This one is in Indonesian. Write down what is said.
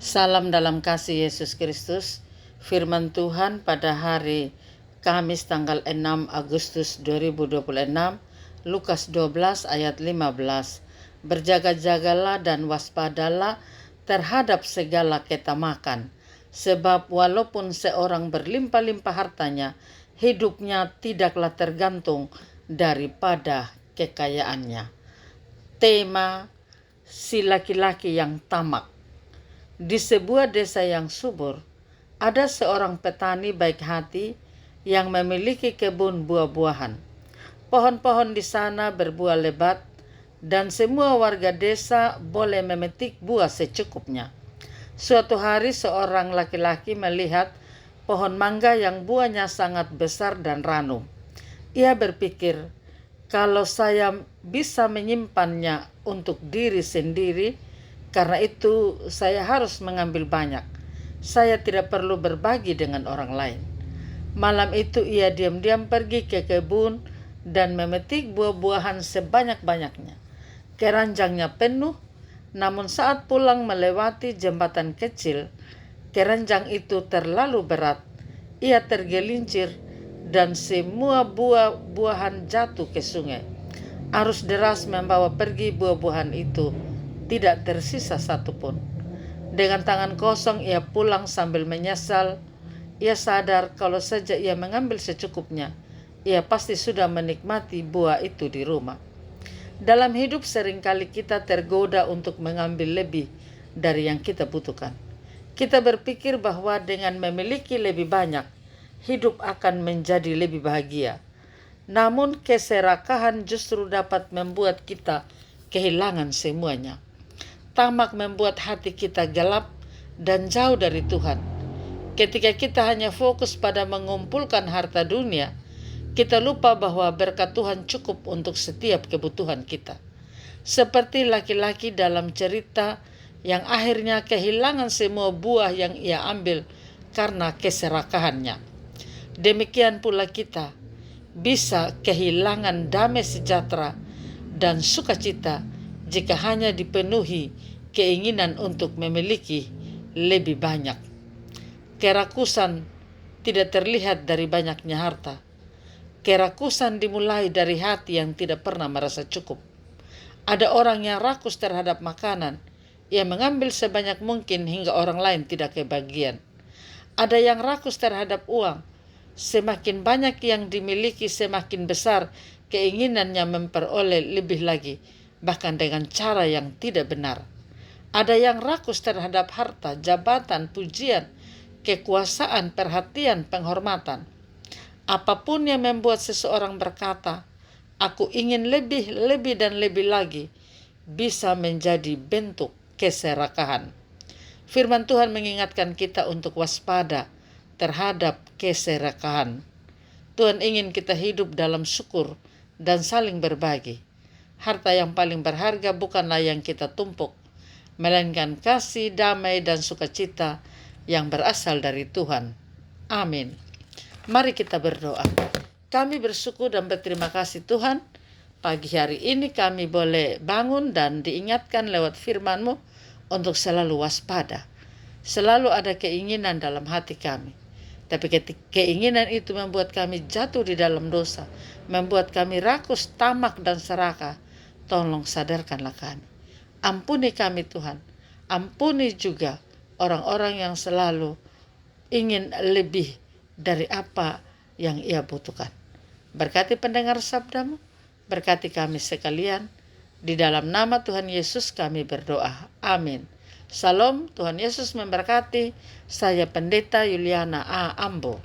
Salam dalam kasih Yesus Kristus. Firman Tuhan pada hari Kamis tanggal 6 Agustus 2026, Lukas 12 ayat 15. Berjaga-jagalah dan waspadalah terhadap segala ketamakan, sebab walaupun seorang berlimpah-limpah hartanya, hidupnya tidaklah tergantung daripada kekayaannya. Tema si laki-laki yang tamak. Di sebuah desa yang subur, ada seorang petani baik hati yang memiliki kebun buah-buahan. Pohon-pohon di sana berbuah lebat dan semua warga desa boleh memetik buah secukupnya. Suatu hari seorang laki-laki melihat pohon mangga yang buahnya sangat besar dan ranum. Ia berpikir, kalau saya bisa menyimpannya untuk diri sendiri, karena itu saya harus mengambil banyak. Saya tidak perlu berbagi dengan orang lain. Malam itu ia diam-diam pergi ke kebun dan memetik buah-buahan sebanyak-banyaknya. Keranjangnya penuh, namun saat pulang melewati jembatan kecil, keranjang itu terlalu berat. Ia tergelincir dan semua buah-buahan jatuh ke sungai. Arus deras membawa pergi buah-buahan itu. Tidak tersisa satupun. Dengan tangan kosong ia pulang sambil menyesal. Ia sadar kalau saja ia mengambil secukupnya, ia pasti sudah menikmati buah itu di rumah. Dalam hidup seringkali kita tergoda untuk mengambil lebih dari yang kita butuhkan. Kita berpikir bahwa dengan memiliki lebih banyak, hidup akan menjadi lebih bahagia. Namun keserakahan justru dapat membuat kita kehilangan semuanya. Tamak membuat hati kita gelap dan jauh dari Tuhan. Ketika kita hanya fokus pada mengumpulkan harta dunia, kita lupa bahwa berkat Tuhan cukup untuk setiap kebutuhan kita. Seperti laki-laki dalam cerita yang akhirnya kehilangan semua buah yang ia ambil karena keserakahannya. Demikian pula kita bisa kehilangan damai sejahtera dan sukacita jika hanya dipenuhi keinginan untuk memiliki lebih banyak. Kerakusan tidak terlihat dari banyaknya harta. Kerakusan dimulai dari hati yang tidak pernah merasa cukup. Ada orang yang rakus terhadap makanan. Ia mengambil sebanyak mungkin hingga orang lain tidak kebagian. Ada yang rakus terhadap uang. Semakin banyak yang dimiliki, semakin besar keinginannya memperoleh lebih lagi, bahkan dengan cara yang tidak benar. Ada yang rakus terhadap harta, jabatan, pujian, kekuasaan, perhatian, penghormatan. Apapun yang membuat seseorang berkata, "Aku ingin lebih, lebih dan lebih lagi," bisa menjadi bentuk keserakahan. Firman Tuhan mengingatkan kita untuk waspada terhadap keserakahan. Tuhan ingin kita hidup dalam syukur dan saling berbagi. Harta yang paling berharga bukanlah yang kita tumpuk, melainkan kasih, damai, dan sukacita yang berasal dari Tuhan. Amin. Mari kita berdoa. Kami bersyukur dan berterima kasih Tuhan. Pagi hari ini kami boleh bangun dan diingatkan lewat firman-Mu untuk selalu waspada. Selalu ada keinginan dalam hati kami. Tapi keinginan itu membuat kami jatuh di dalam dosa, membuat kami rakus, tamak, dan serakah. Tolong sadarkanlah kami. Ampuni kami Tuhan. Ampuni juga orang-orang yang selalu ingin lebih dari apa yang ia butuhkan. Berkati pendengar sabda-Mu, berkati kami sekalian. Di dalam nama Tuhan Yesus kami berdoa. Amin. Salam, Tuhan Yesus memberkati. Saya Pendeta Yuliana A. Ambo.